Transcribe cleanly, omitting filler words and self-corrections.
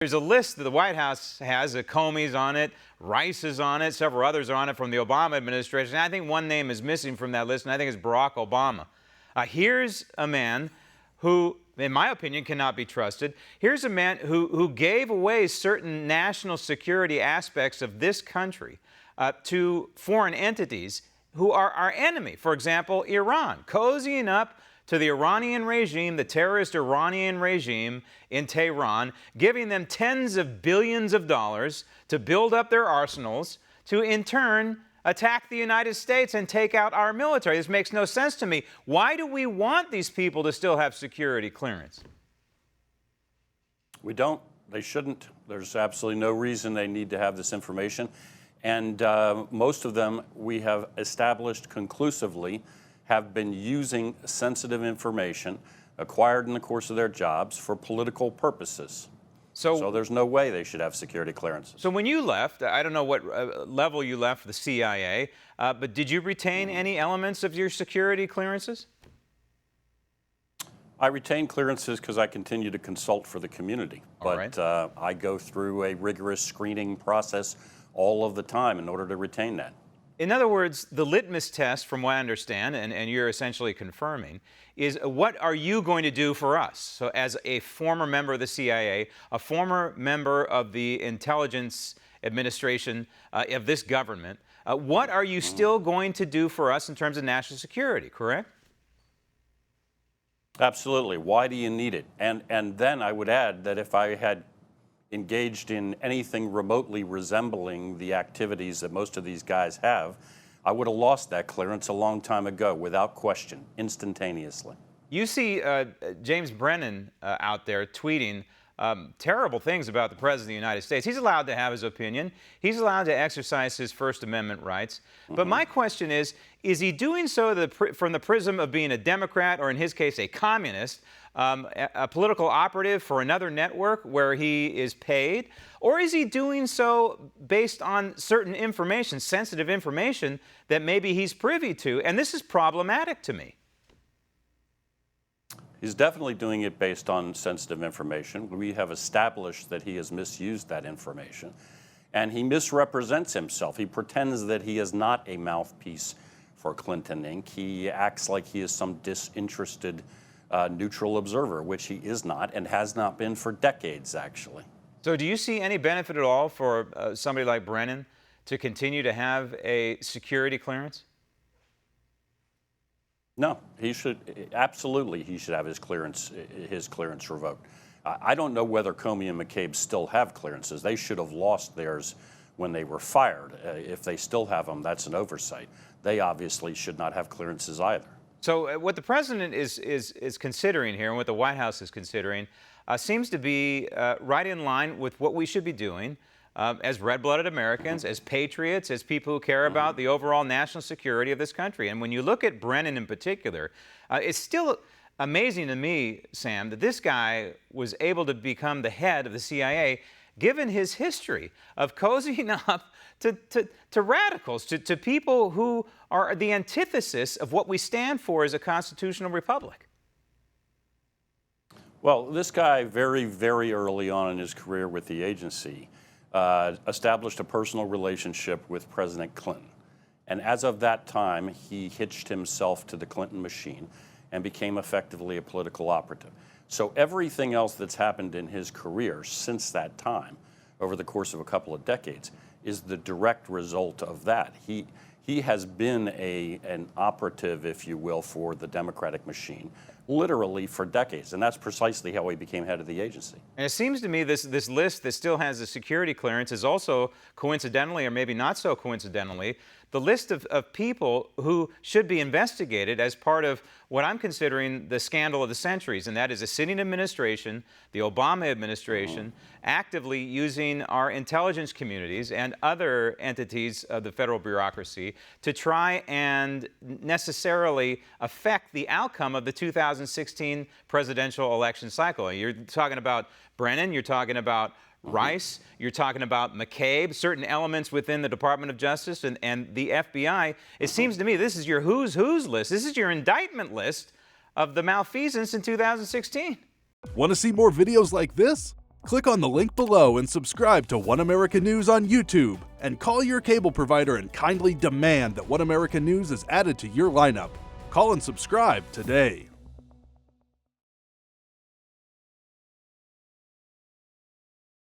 There's a list that the White House has. Comey's on it, Rice is on it, several others are on it from the Obama administration. I think one name is missing from that list, and I think it's Barack Obama. Here's a man who, in my opinion, cannot be trusted. Here's a man who gave away certain national security aspects of this country to foreign entities who are our enemy. For example, Iran, cozying up to the Iranian regime, the terrorist Iranian regime in Tehran, giving them tens of billions of dollars to build up their arsenals, to in turn attack the United States and take out our military. This makes no sense to me. Why do we want these people to still have security clearance? We don't. They shouldn't. There's absolutely no reason they need to have this information. And most of them, we have established conclusively, have been using sensitive information acquired in the course of their jobs for political purposes. So there's no way they should have security clearances. So when you left, I don't know what level you left the CIA, but did you retain any elements of your security clearances? I retain clearances because I continue to consult for the community. But I go through a rigorous screening process all of the time in order to retain that. In other words, the litmus test, from what I understand, and you're essentially confirming, is what are you going to do for us? So as a former member of the CIA, a former member of the intelligence administration of this government, what are you still going to do for us in terms of national security, correct? Absolutely. Why do you need it? And then I would add that if I had engaged in anything remotely resembling the activities that most of these guys have, I would have lost that clearance a long time ago, without question, instantaneously. You see James Brennan out there tweeting terrible things about the President of the United States. He's allowed to have his opinion. He's allowed to exercise his First Amendment rights. But my question is he doing so from the prism of being a Democrat, or in his case, a communist, a political operative for another network where he is paid? Or is he doing so based on certain information, sensitive information, that maybe he's privy to? And this is problematic to me. He's definitely doing it based on sensitive information. We have established that he has misused that information. And he misrepresents himself. He pretends that he is not a mouthpiece for Clinton Inc. He acts like he is some disinterested neutral observer, which he is not and has not been for decades, actually. So do you see any benefit at all for somebody like Brennan to continue to have a security clearance? No, he should, absolutely he should have his clearance revoked. I don't know whether Comey and McCabe still have clearances. They should have lost theirs when they were fired. If they still have them, that's an oversight. They obviously should not have clearances either. So what the president is considering here, and what the White House is considering, seems to be right in line with what we should be doing as red-blooded Americans, as patriots, as people who care about the overall national security of this country. And when you look at Brennan in particular, it's still amazing to me, Sam, that this guy was able to become the head of the CIA, given his history of cozying up to radicals, to people who are the antithesis of what we stand for as a constitutional republic. Well, this guy very, very early on in his career with the agency established a personal relationship with President Clinton. And as of that time, he hitched himself to the Clinton machine and became effectively a political operative. So everything else that's happened in his career since that time, over the course of a couple of decades, is the direct result of that. He has been an operative, if you will, for the Democratic machine, literally for decades, and that's precisely how he became head of the agency. And it seems to me this list that still has a security clearance is also, coincidentally, or maybe not so coincidentally, the list of people who should be investigated as part of what I'm considering the scandal of the centuries, and that is a sitting administration, the Obama administration, actively using our intelligence communities and other entities of the federal bureaucracy to try and necessarily affect the outcome of the 2016 presidential election cycle. You're talking about Brennan, you're talking about Rice, you're talking about McCabe, certain elements within the Department of Justice and the FBI. It seems to me this is your who's list. This is your indictment list of the malfeasance in 2016. Want to see more videos like this? Click on the link below and subscribe to One America News on YouTube, and call your cable provider and kindly demand that One America News is added to your lineup. Call and subscribe today.